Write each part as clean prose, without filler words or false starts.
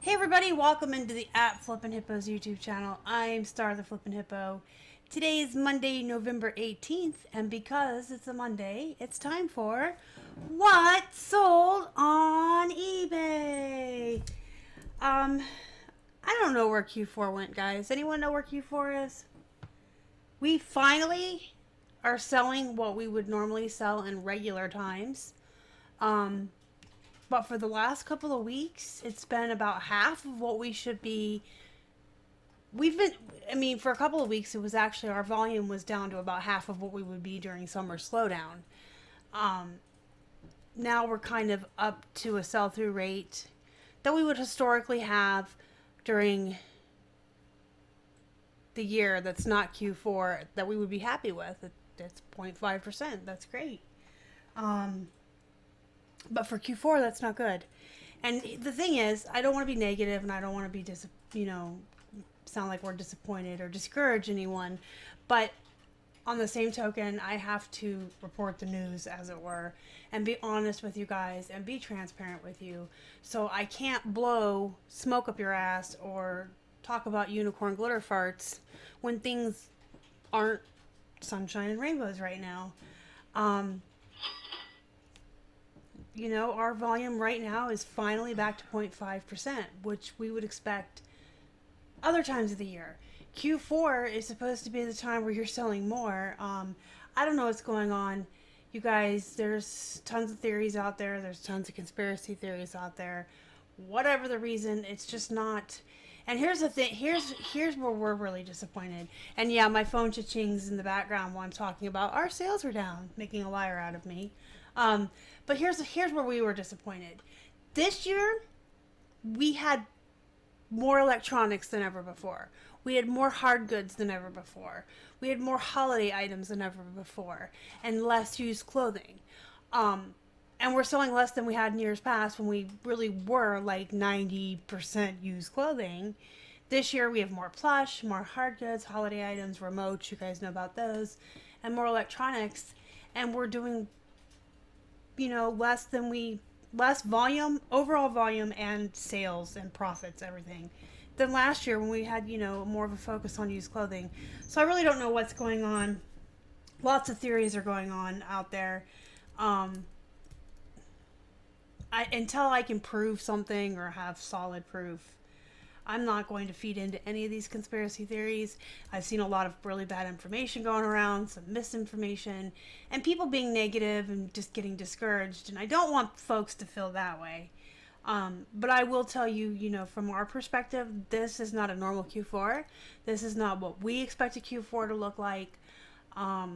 Hey everybody, welcome into the Flippin Hippos YouTube channel. I'm Star the Flippin Hippo. Today is Monday, November 18th, and because it's a Monday, it's time for What Sold on eBay. I don't know where Q4 went, guys. Anyone know where Q4 is? We finally are selling what we would normally sell in regular times. But for the last couple of weeks, it's been about half of what we should be. For a couple of weeks, it was actually, our volume was down to about half of what we would be during summer slowdown. Now we're kind of up to a sell-through rate that we would historically have during the year that's not Q4 that we would be happy with. It's 0.5%. That's great. But for Q4, that's not good. And the thing is, I don't want to be negative, and I don't want to be, sound like we're disappointed or discourage anyone. But on the same token, I have to report the news, as it were, and be honest with you guys and be transparent with you. So I can't blow smoke up your ass or talk about unicorn glitter farts when things aren't sunshine and rainbows right now. Our volume right now is finally back to 0.5%, which we would expect other times of the year. Q4 is supposed to be the time where you're selling more. I don't know what's going on. You guys, there's tons of theories out there. There's tons of conspiracy theories out there. Whatever the reason, it's just not. And here's the thing. Here's where we're really disappointed. And yeah, my phone cha-chings in the background while I'm talking about our sales are down, making a liar out of me. But here's where we were disappointed. This year, we had more electronics than ever before. We had more hard goods than ever before. We had more holiday items than ever before, and less used clothing. And we're selling less than we had in years past when we really were like 90% used clothing. This year we have more plush, more hard goods, holiday items, remotes, you guys know about those, and more electronics. And we're doing, less volume, overall volume, and sales and profits, everything, than last year when we had, more of a focus on used clothing. So I really don't know what's going on. Lots of theories are going on out there. Until I can prove something or have solid proof, I'm not going to feed into any of these conspiracy theories. I've seen a lot of really bad information going around, some misinformation, and people being negative and just getting discouraged. And I don't want folks to feel that way. But I will tell you, from our perspective, this is not a normal Q4. This is not what we expect a Q4 to look like. But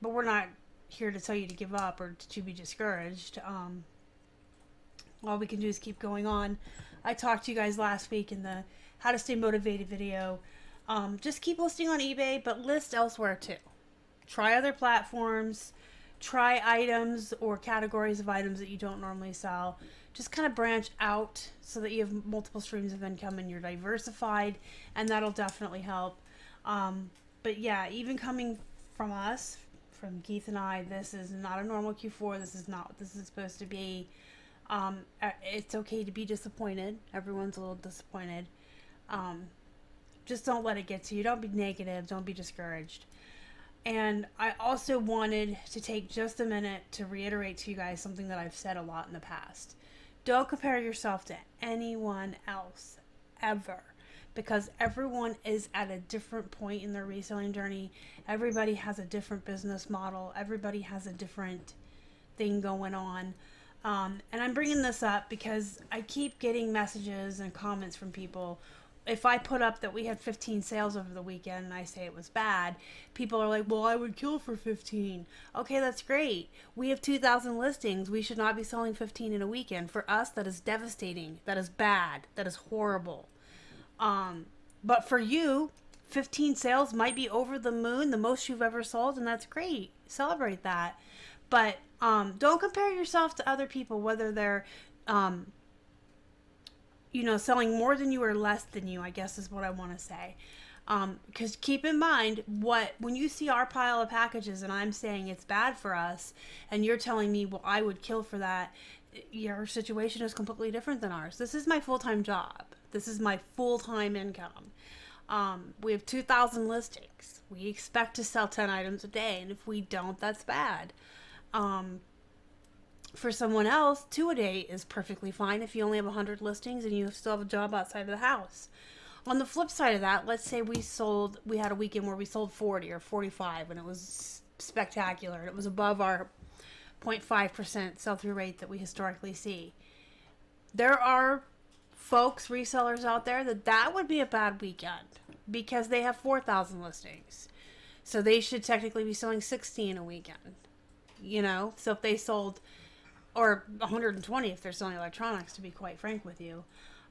we're not here to tell you to give up or to be discouraged. All we can do is keep going on. I talked to you guys last week in the How to Stay Motivated video. Just keep listing on eBay, but list elsewhere too. Try other platforms. Try items or categories of items that you don't normally sell. Just kind of branch out so that you have multiple streams of income and you're diversified, and that'll definitely help. But yeah, even coming from us, from Keith and I, this is not a normal Q4. This is not what this is supposed to be. It's okay to be disappointed. Everyone's a little disappointed. Just don't let it get to you. Don't be negative. Don't be discouraged. And I also wanted to take just a minute to reiterate to you guys something that I've said a lot in the past. Don't compare yourself to anyone else, ever. Because everyone is at a different point in their reselling journey. Everybody has a different business model. Everybody has a different thing going on. And I'm bringing this up because I keep getting messages and comments from people. If I put up that we had 15 sales over the weekend and I say it was bad, people are like, well, I would kill for 15. Okay, that's great. We have 2,000 listings. We should not be selling 15 in a weekend. For us, that is devastating. That is bad. That is horrible. But for you, 15 sales might be over the moon, the most you've ever sold, and that's great. Celebrate that. But don't compare yourself to other people, whether they're, selling more than you or less than you, I guess is what I want to say. Because keep in mind, when you see our pile of packages and I'm saying it's bad for us, and you're telling me, well, I would kill for that, your situation is completely different than ours. This is my full-time job. This is my full-time income. We have 2,000 listings. We expect to sell 10 items a day, and if we don't, that's bad. For someone else, 2 a day is perfectly fine if you only have 100 listings and you still have a job outside of the house. On the flip side of that, let's say we had a weekend where we sold 40 or 45 and it was spectacular and it was above our 0.5% sell-through rate that we historically see. There are folks, resellers out there that would be a bad weekend because they have 4,000 listings. So they should technically be selling 60 in a weekend. You know, so if they sold, or 120 if they're selling electronics, to be quite frank with you.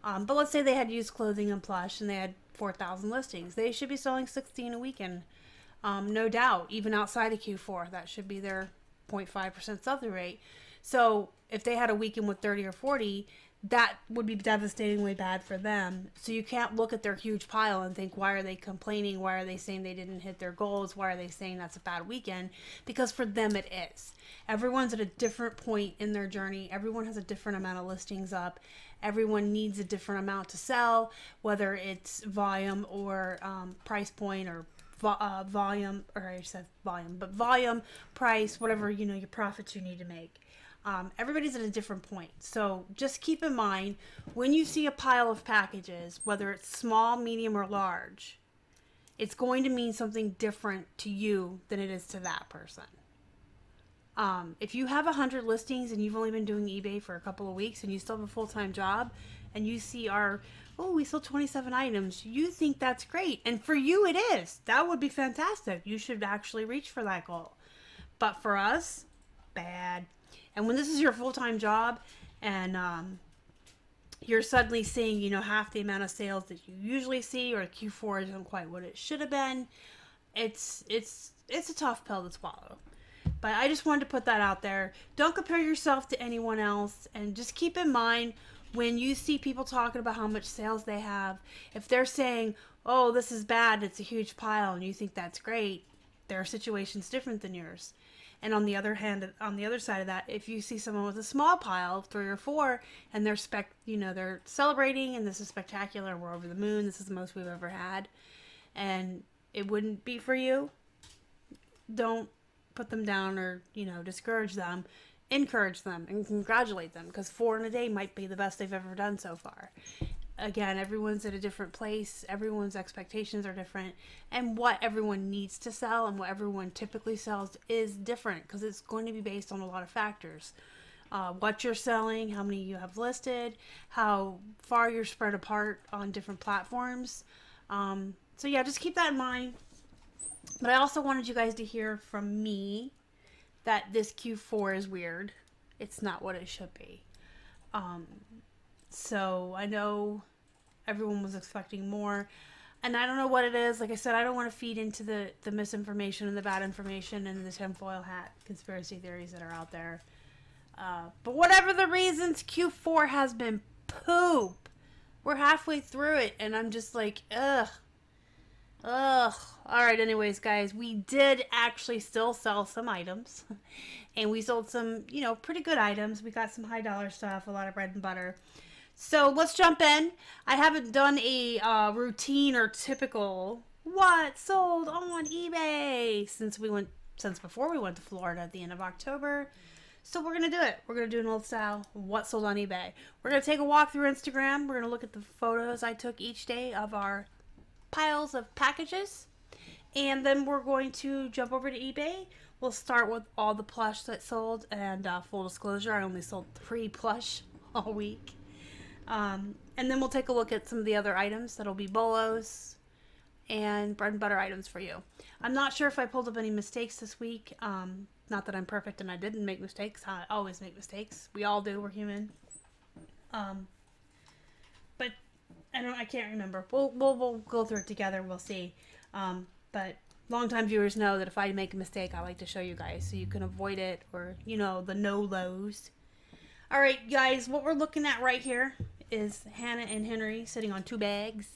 But let's say they had used clothing and plush and they had 4,000 listings. They should be selling 60 in a weekend. No doubt, even outside of Q4, that should be their 0.5% sell-through rate. So if they had a weekend with 30 or 40, that would be devastatingly bad for them. So you can't look at their huge pile and think, why are they complaining? Why are they saying they didn't hit their goals? Why are they saying that's a bad weekend? Because for them it is. Everyone's at a different point in their journey. Everyone has a different amount of listings up. Everyone needs a different amount to sell, whether it's volume or price point or volume, or I said volume, but volume, price, whatever, you know, your profits you need to make. Everybody's at a different point. So just keep in mind, when you see a pile of packages, whether it's small, medium, or large, it's going to mean something different to you than it is to that person. If you have 100 listings and you've only been doing eBay for a couple of weeks and you still have a full-time job and you see we sold 27 items, you think that's great. And for you it is. That would be fantastic. You should actually reach for that goal. But for us, bad. And when this is your full-time job and you're suddenly seeing, you know, half the amount of sales that you usually see, or Q4 isn't quite what it should have been, it's a tough pill to swallow. But I just wanted to put that out there. Don't compare yourself to anyone else, and just keep in mind when you see people talking about how much sales they have, if they're saying, oh, this is bad, it's a huge pile, and you think that's great, their situation's different than yours. And on the other hand, on the other side of that, if you see someone with a small pile of 3 or 4 and they're celebrating and this is spectacular, we're over the moon, this is the most we've ever had, and it wouldn't be for you, don't put them down or, you know, discourage them. Encourage them and congratulate them, because 4 in a day might be the best they've ever done so far. Again, everyone's at a different place. Everyone's expectations are different. And what everyone needs to sell and what everyone typically sells is different, because it's going to be based on a lot of factors. What you're selling, how many you have listed, how far you're spread apart on different platforms. So yeah, just keep that in mind. But I also wanted you guys to hear from me that this Q4 is weird. It's not what it should be. So I know everyone was expecting more, and I don't know what it is. Like I said, I don't want to feed into the misinformation and the bad information and the tinfoil hat conspiracy theories that are out there. But whatever the reasons, Q4 has been poop. We're halfway through it, and I'm just like, ugh. Alright, anyways, guys, we did actually still sell some items. And we sold some, you know, pretty good items. We got some high dollar stuff, a lot of bread and butter. So let's jump in. I haven't done a routine or typical what sold on eBay since before we went to Florida at the end of October. So we're going to do it. We're going to do an old style what sold on eBay. We're going to take a walk through Instagram. We're going to look at the photos I took each day of our piles of packages, and then we're going to jump over to eBay. We'll start with all the plush that sold, and full disclosure, I only sold 3 plush all week. And then we'll take a look at some of the other items that'll be bolos and bread and butter items for you. I'm not sure if I pulled up any mistakes this week. Not that I'm perfect and I didn't make mistakes. I always make mistakes. We all do. We're human. But I can't remember. We'll go through it together. We'll see. But longtime viewers know that if I make a mistake, I like to show you guys so you can avoid it, or, you know, the no-lows. All right, guys, what we're looking at right here is Hannah and Henry sitting on 2 bags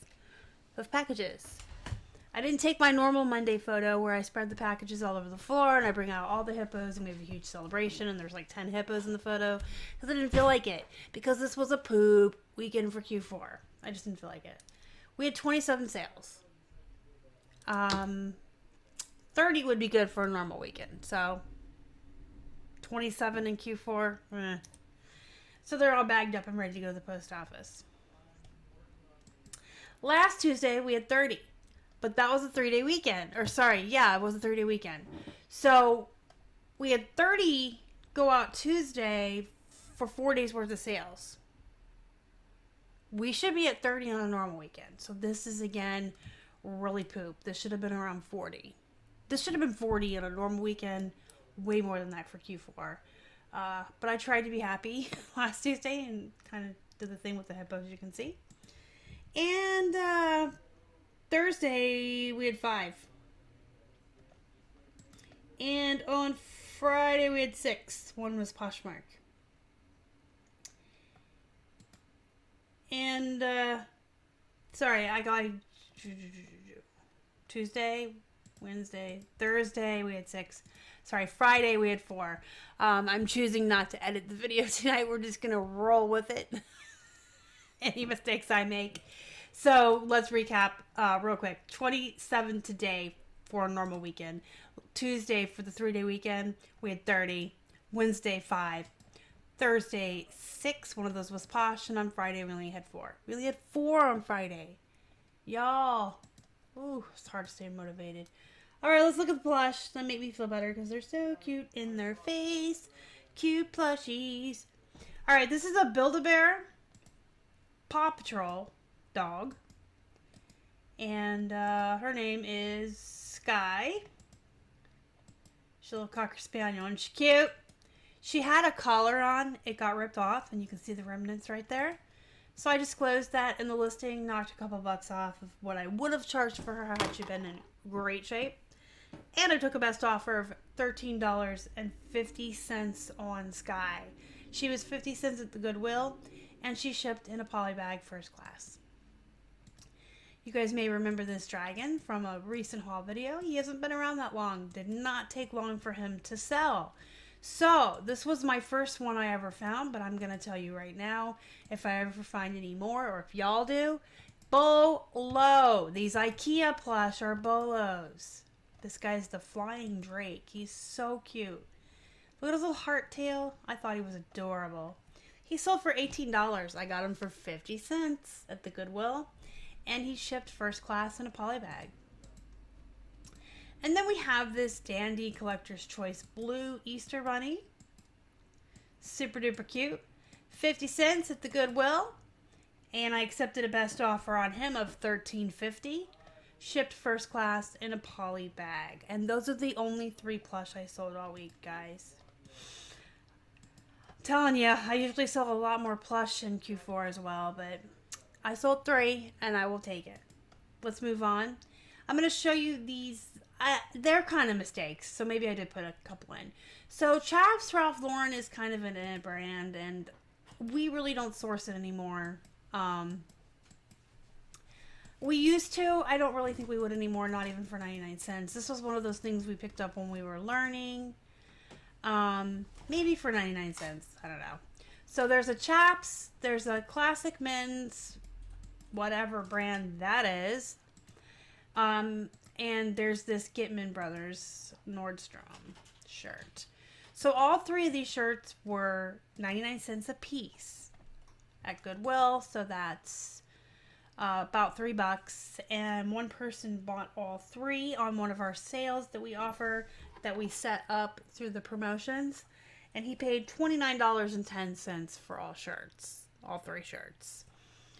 of packages. I didn't take my normal Monday photo where I spread the packages all over the floor and I bring out all the hippos and we have a huge celebration and there's like 10 hippos in the photo because I didn't feel like it because this was a poop weekend for Q4. I just didn't feel like it. We had 27 sales. 30 would be good for a normal weekend. So 27 in Q4. So they're all bagged up and ready to go to the post office. Last Tuesday we had 30. But that was a 3-day weekend. Or sorry, yeah, it was a 3-day weekend. So we had 30 go out Tuesday for 4 days worth of sales. We should be at 30 on a normal weekend. So this is, again, really poop. This should have been around 40. This should have been 40 on a normal weekend. Way more than that for Q4. But I tried to be happy last Tuesday and kind of did the thing with the hippos, as you can see. And Thursday, we had 5. And on Friday, we had 6. One was Poshmark. And, sorry, I got Tuesday, Wednesday, Thursday, we had 6. Sorry, Friday, we had 4. I'm choosing not to edit the video tonight. We're just going to roll with it. Any mistakes I make. So let's recap real quick. 27 today for a normal weekend. Tuesday for the 3-day weekend, we had 30. Wednesday, 5. Thursday, 6. One of those was Posh. And on Friday, we only had 4. We only had 4 on Friday. Y'all. Ooh, it's hard to stay motivated. All right, let's look at the plush. That make me feel better because they're so cute in their face. Cute plushies. All right, this is a Build-A-Bear Paw Patrol dog. And her name is Skye. She's a little Cocker Spaniel and she's cute. She had a collar on. It got ripped off and you can see the remnants right there. So I disclosed that in the listing, knocked a couple bucks off of what I would have charged for her had she been in great shape. And I took a best offer of $13.50 on Skye. She was 50 cents at the Goodwill and she shipped in a poly bag first class. You guys may remember this dragon from a recent haul video. He hasn't been around that long. Did not take long for him to sell. So, this was my first one I ever found, but I'm going to tell you right now, if I ever find any more, or if y'all do, Bolo. These IKEA plush are Bolos. This guy's the Flying Drake. He's so cute. Look at his little heart tail. I thought he was adorable. He sold for $18. I got him for 50 cents at the Goodwill. And he shipped first class in a poly bag. And then we have this Dandy Collector's Choice Blue Easter Bunny. Super duper cute. 50 cents at the Goodwill. And I accepted a best offer on him of $13.50. Shipped first class in a poly bag. And those are the only 3 plush I sold all week, guys. I'm telling you, I usually sell a lot more plush in Q4 as well, but I sold 3, and I will take it. Let's move on. I'm going to show you these. They're kind of mistakes, so maybe I did put a couple in. So Chaps Ralph Lauren is kind of a brand, and we really don't source it anymore. We used to. I don't really think we would anymore, not even for 99 cents. This was one of those things we picked up when we were learning. Maybe for 99 cents. I don't know. So there's a Chaps. There's a Classic Men's, whatever brand that is. And there's this Gitman Brothers Nordstrom shirt. So all 3 of these shirts were 99 cents a piece at Goodwill. So that's about $3. And one person bought all 3 on one of our sales that we offer, that we set up through the promotions. And he paid $29.10 for all shirts, all 3 shirts.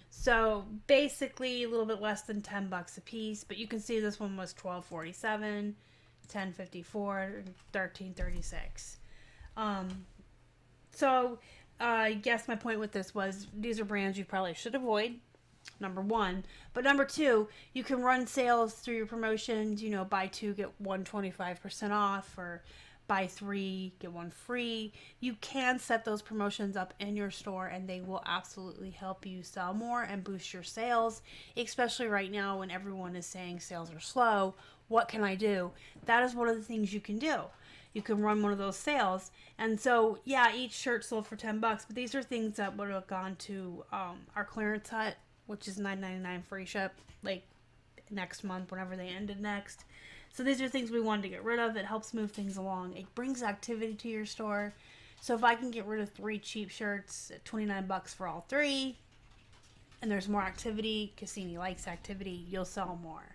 So basically a little bit less than $10 a piece, but you can see this one was $12.47, $10.54, $13.36. So I guess my point with this was these are brands you probably should avoid. Number 1, but number 2, you can run sales through your promotions. You know, buy 2 get 1 25% off, or buy 3, get 1 free. You can set those promotions up in your store and they will absolutely help you sell more and boost your sales, especially right now when everyone is saying sales are slow. What can I do? That is one of the things you can do. You can run one of those sales. And so, yeah, each shirt sold for $10, but these are things that would have gone to our clearance hut, which is $9.99 free ship, like next month, whenever they ended next. So these are things we wanted to get rid of. It helps move things along. It brings activity to your store. So if I can get rid of 3 cheap shirts at $29 for all 3, and there's more activity, Cassini likes activity, you'll sell more.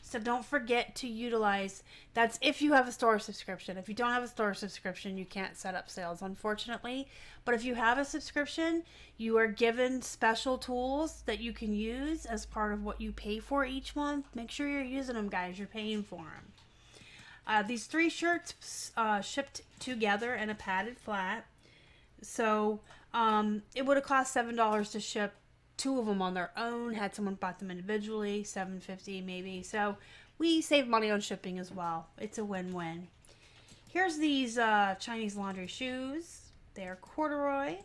So don't forget to utilize, that's if you have a store subscription. If you don't have a store subscription, you can't set up sales, unfortunately. But if you have a subscription, you are given special tools that you can use as part of what you pay for each month. Make sure you're using them, guys. You're paying for them. These 3 shirts shipped together in a padded flat. So it would have cost $7 to ship 2 of them on their own. Had someone bought them individually, $7.50 maybe. So we save money on shipping as well. It's a win-win. Here's these Chinese laundry shoes. They're corduroy.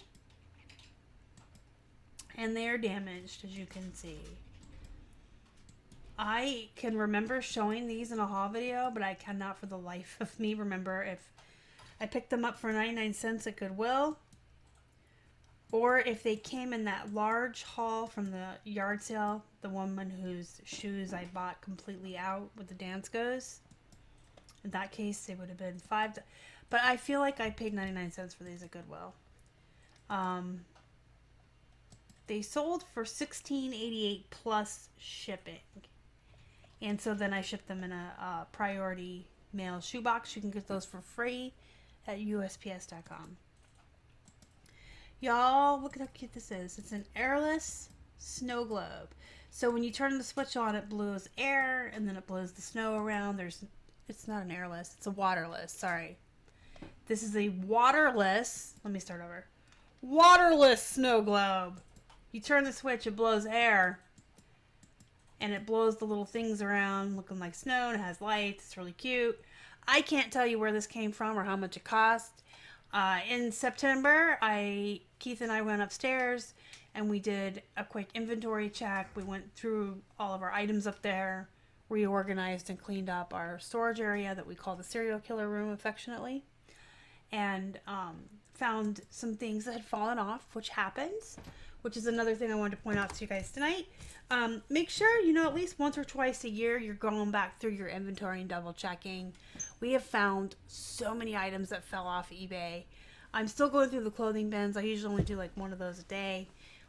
And they are damaged, as you can see. I can remember showing these in a haul video, but I cannot for the life of me remember if I picked them up for 99 cents at Goodwill, or if they came in that large haul from the yard sale, the woman whose shoes I bought completely out with the dance goes. In that case, they would have been $5. But I feel like I paid 99 cents for these at Goodwill. They sold for $16.88 plus shipping. And so then I shipped them in a priority mail shoebox. You can get those for free at USPS.com. Y'all, look at how cute this is. It's an airless snow globe. So when you turn the switch on, it blows air and then it blows the snow around. It's not an airless, it's a waterless. Sorry. This is a waterless, let me start over. Waterless snow globe. You turn the switch, it blows air and it blows the little things around looking like snow, and it has lights. It's really cute. I can't tell you where this came from or how much it cost. In September, Keith and I went upstairs and we did a quick inventory check. We went through all of our items up there, reorganized and cleaned up our storage area that we call the serial killer room affectionately, and found some things that had fallen off, which happens, which is another thing I wanted to point out to you guys tonight. Make sure, at least once or twice a year, you're going back through your inventory and double checking. We have found so many items that fell off eBay. I'm still going through the clothing bins. I usually only do like one of those a day.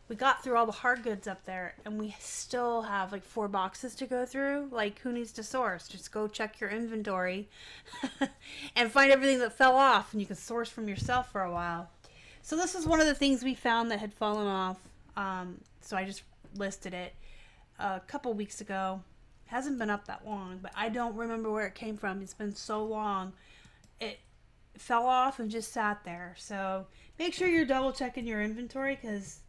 We got through all the hard goods up there, and we still have like 4 boxes to go through. Like, who needs to source? Just go check your inventory and find everything that fell off, and you can source from yourself for a while. So this is one of the things we found that had fallen off. So I just listed it a couple weeks ago. It hasn't been up that long, but I don't remember where it came from. It's been so long. It fell off and just sat there. So make sure you're double checking your inventory, because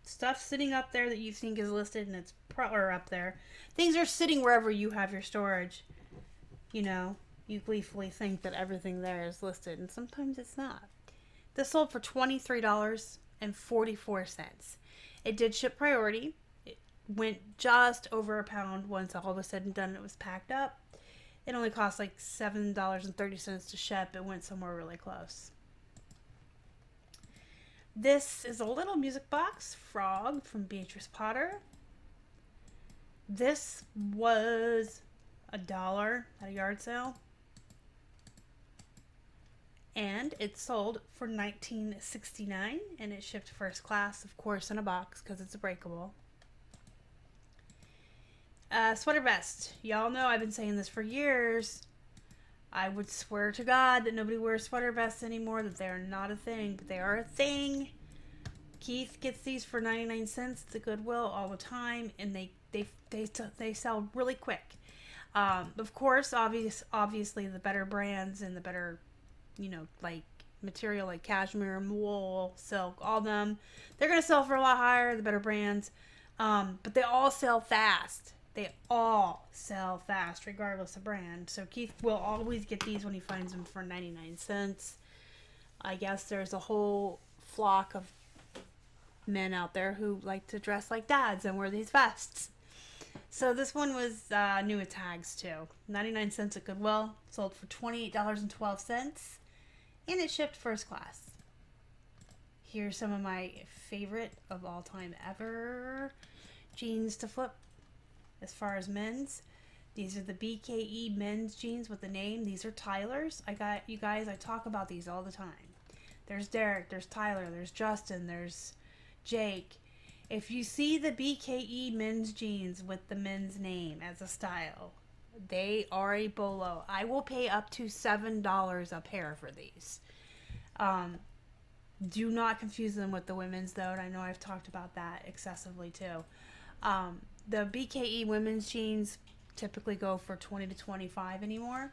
stuff sitting up there that you think is listed and it's or up there. Things are sitting wherever you have your storage. You gleefully think that everything there is listed, and sometimes it's not. This sold for $23.44. It did ship priority. It went just over a pound once all was said and done and it was packed up. It only cost like $7.30 to ship. It went somewhere really close. This is a little music box frog from Beatrice Potter. This was $1 at a yard sale. And it sold for $19.69, and it shipped first class, of course, in a box because it's breakable. Sweater vest. Y'all know I've been saying this for years. I would swear to God that nobody wears sweater vests anymore, that they are not a thing, but they are a thing. Keith gets these for 99 cents at the Goodwill all the time, and they sell really quick. Of course, obviously the better brands and the better, like material like cashmere, wool, silk, all them, they're going to sell for a lot higher, the better brands. But they all sell fast. they all sell fast regardless of brand. So Keith will always get these when he finds them for 99 cents. I guess there's a whole flock of men out there who like to dress like dads and wear these vests. So this one was new with tags too. 99 cents at Goodwill. Sold for $28.12. And it shipped first class. Here's some of my favorite of all time ever jeans to flip. As far as men's, these are the BKE men's jeans with the name. These are Tyler's. I got you guys, I talk about these all the time. There's Derek, there's Tyler, there's Justin, there's Jake. If you see the BKE men's jeans with the men's name as a style, they are a bolo. I will pay up to $7 a pair for these. Do not confuse them with the women's though, and I know I've talked about that excessively too. The BKE women's jeans typically go for 20 to 25 anymore.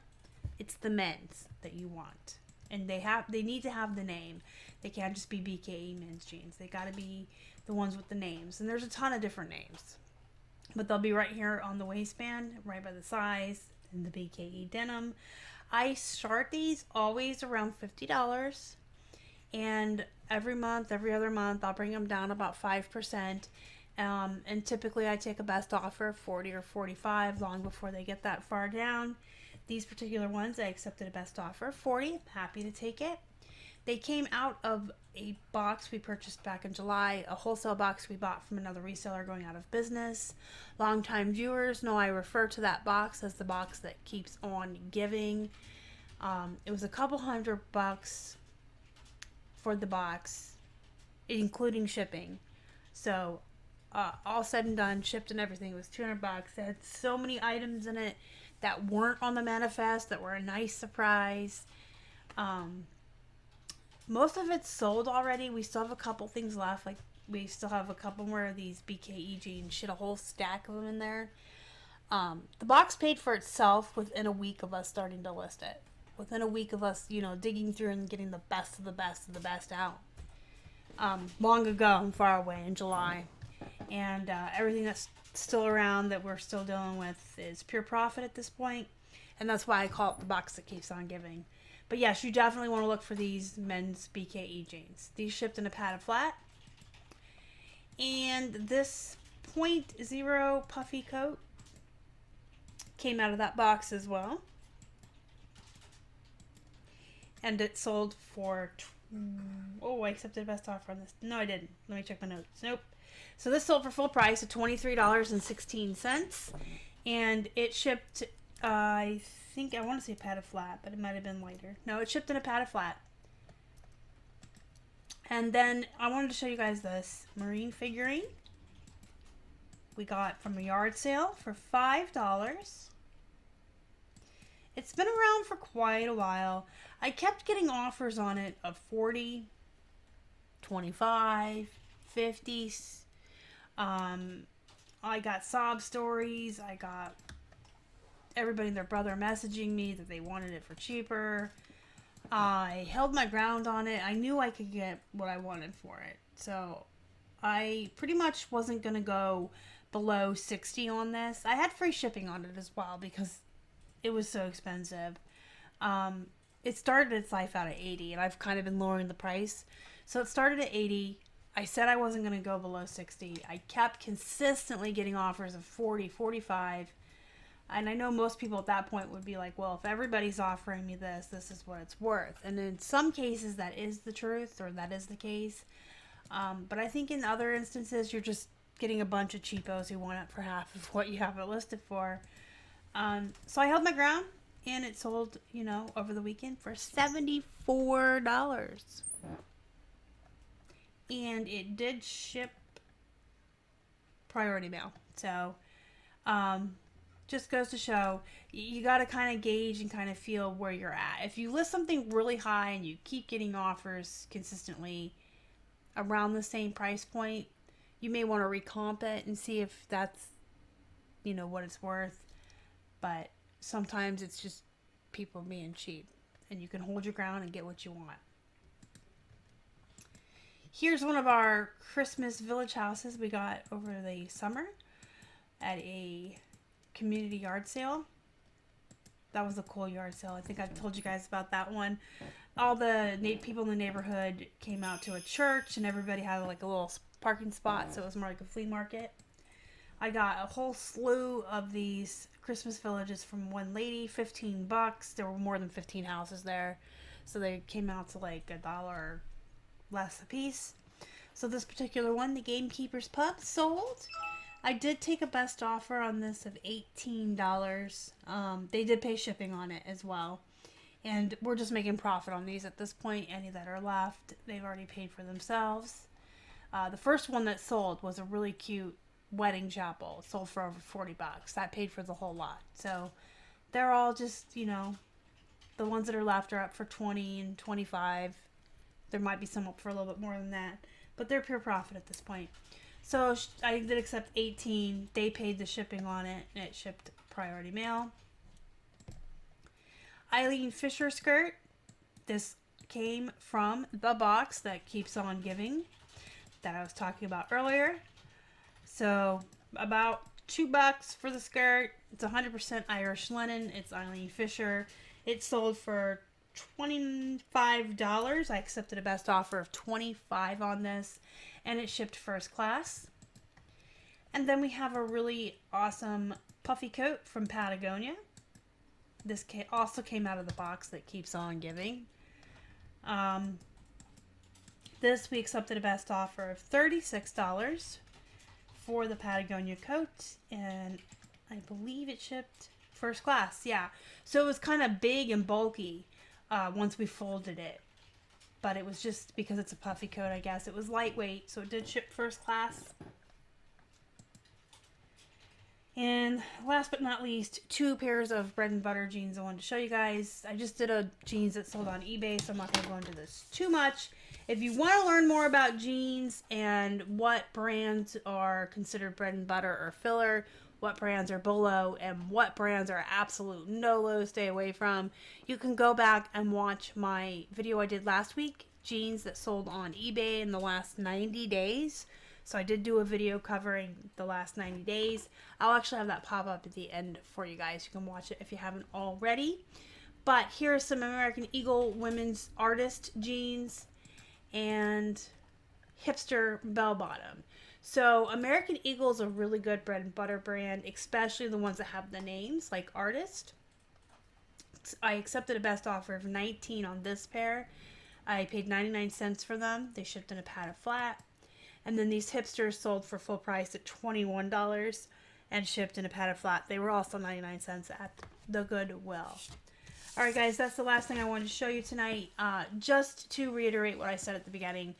It's the men's that you want. And they need to have the name. They can't just be BKE men's jeans. They got to be the ones with the names. And there's a ton of different names. But they'll be right here on the waistband, right by the size, in the BKE denim. I start these always around $50. And every month, every other month, I'll bring them down about 5%. And typically I take a best offer of 40 or 45 long before they get that far down. These particular ones, I accepted a best offer of 40. Happy to take it. They came out of a box we purchased back in July, a wholesale box we bought from another reseller going out of business. Longtime viewers know I refer to that box as the box that keeps on giving. It was a couple $100 for the box, including shipping. So all said and done, shipped and everything, it was $200. It had so many items in it that weren't on the manifest, that were a nice surprise. Most of it's sold already. We still have a couple things left. Like, we still have a couple more of these BKE jeans. Shit, a whole stack of them in there. The box paid for itself within a week of us starting to list it. Within a week of us, digging through and getting the best of the best of the best out. Long ago and far away in July. And everything that's still around that we're still dealing with is pure profit at this point. And that's why I call it the box that keeps on giving. But yes, you definitely want to look for these men's BKE jeans. These shipped in a padded flat. And this .0 Puffy Coat came out of that box as well. And it sold for... I accepted a best offer on this. No, I didn't. Let me check my notes. Nope. So this sold for full price at $23.16. And it shipped, I want to say padded flat, but it might have been lighter. No, it shipped in a padded flat. And then I wanted to show you guys this marine figurine we got from a yard sale for $5. It's been around for quite a while. I kept getting offers on it of 40, 25, 50. I got sob stories. I got everybody and their brother messaging me that they wanted it for cheaper. I held my ground on it. I knew I could get what I wanted for it. So I pretty much wasn't going to go below 60 on this. I had free shipping on it as well because it was so expensive. It started its life out at 80 and I've kind of been lowering the price. So it started at 80. I said I wasn't going to go below 60. I kept consistently getting offers of 40, 45. And I know most people at that point would be like, well, if everybody's offering me this, this is what it's worth. And in some cases that is the truth, or that is the case. But I think in other instances, you're just getting a bunch of cheapos who want it for half of what you have it listed for. So I held my ground and it sold, over the weekend for $74. And it did ship priority mail. So, just goes to show you got to kind of gauge and kind of feel where you're at. If you list something really high and you keep getting offers consistently around the same price point, you may want to recomp it and see if that's, what it's worth. But sometimes it's just people being cheap and you can hold your ground and get what you want. Here's one of our Christmas village houses we got over the summer at a community yard sale. That was a cool yard sale. I think I've told you guys about that one. All the people in the neighborhood came out to a church, and everybody had like a little parking spot, so it was more like a flea market. I got a whole slew of these Christmas villages from one lady, $15. There were more than 15 houses there, so they came out to like $1 less a piece. So this particular one, the Gamekeeper's Pup, sold. I did take a best offer on this of $18. They did pay shipping on it as well. And we're just making profit on these at this point. Any that are left, they've already paid for themselves. The first one that sold was a really cute wedding chapel. It sold for over $40. That paid for the whole lot. So they're all just, you know, the ones that are left are up for $20 and $25. There might be some up for a little bit more than that. But they're pure profit at this point. So I did accept $18. They paid the shipping on it, and it shipped priority mail. Eileen Fisher skirt. This came from the box that keeps on giving that I was talking about earlier. So about $2 for the skirt. It's 100% Irish linen. It's Eileen Fisher. It sold for $25. I accepted a best offer of $25 on this, and it shipped first class. And then we have a really awesome puffy coat from Patagonia. This also came out of the box that keeps on giving. This we accepted a best offer of $36 for the Patagonia coat, and I believe it shipped first class. Yeah, so it was kind of big and bulky once we folded it, but it was just because it's a puffy coat, I guess. It was lightweight, so it did ship first class. And last but not least, 2 pairs of bread and butter jeans I wanted to show you guys. I just did a jeans that sold on eBay, so I'm not going to go into this too much. If you want to learn more about jeans and what brands are considered bread and butter or filler, what brands are below, and what brands are absolute no-low, stay away from, you can go back and watch my video I did last week, jeans that sold on eBay in the last 90 days. So I did do a video covering the last 90 days. I'll actually have that pop up at the end for you guys. You can watch it if you haven't already. But here are some American Eagle women's artist jeans and hipster bell bottom. So American Eagle is a really good bread and butter brand, especially the ones that have the names like artist. I accepted a best offer of $19 on this pair. I paid 99 cents for them. They shipped in a padded flat. And then these hipsters sold for full price at $21 and shipped in a padded flat. They were also 99 cents at the Goodwill. Alright guys, that's the last thing I wanted to show you tonight. Just to reiterate what I said at the beginning,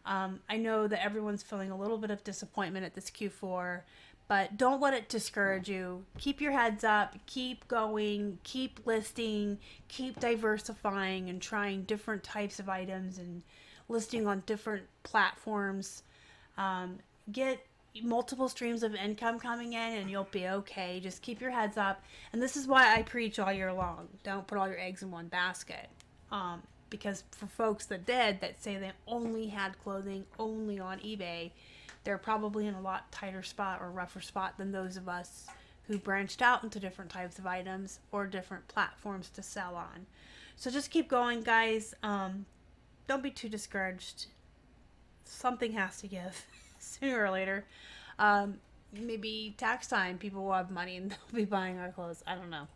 I know that everyone's feeling a little bit of disappointment at this Q4, but don't let it discourage you. Keep your heads up, keep going, keep listing, keep diversifying and trying different types of items and listing on different platforms. Get multiple streams of income coming in and you'll be okay. Just keep your heads up. And this is why I preach all year long. Don't put all your eggs in one basket. Because for folks that did, that say they only had clothing only on eBay, they're probably in a lot tighter spot or rougher spot than those of us who branched out into different types of items or different platforms to sell on. So just keep going, guys. Don't be too discouraged. Something has to give sooner or later. Maybe tax time, people will have money and they'll be buying our clothes. I don't know.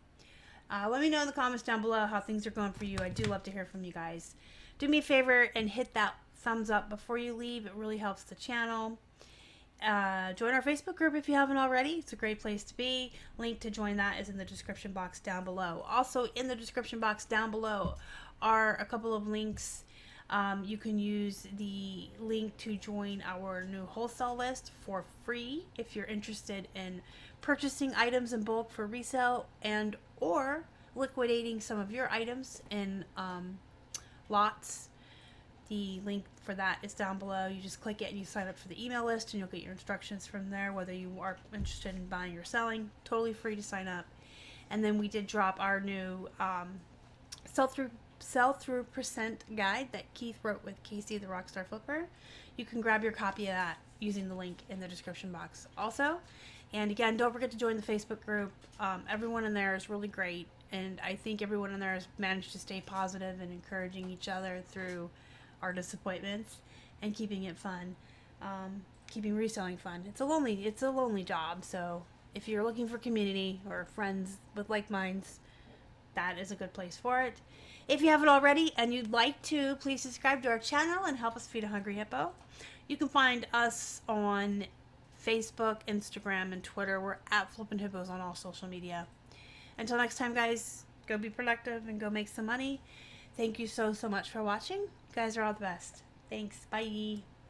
Let me know in the comments down below how things are going for you. I do love to hear from you guys. Do me a favor and hit that thumbs up before you leave. It really helps the channel. Join our Facebook group if you haven't already. It's a great place to be. Link to join that is in the description box down below. Also in the description box down below are a couple of links. You can use the link to join our new wholesale list for free if you're interested in purchasing items in bulk for resale and or liquidating some of your items in lots. The link for that is down below. You just click it and you sign up for the email list and you'll get your instructions from there whether you are interested in buying or selling. Totally free to sign up. And then we did drop our new sell-through percent guide that Keith wrote with Casey the Rockstar Flipper. You can grab your copy of that using the link in the description box. Also, And again, don't forget to join the Facebook group. Everyone in there is really great. And I think everyone in there has managed to stay positive and encouraging each other through our disappointments and keeping it fun. Keeping reselling fun. It's a lonely job. So if you're looking for community or friends with like minds, that is a good place for it. If you haven't already and you'd like to, please subscribe to our channel and help us feed a hungry hippo. You can find us on Facebook, Instagram, and Twitter. We're at Flippin' Hippos on all social media. Until next time, guys, go be productive and go make some money. Thank you so much for watching. You guys are all the best. Thanks. Bye.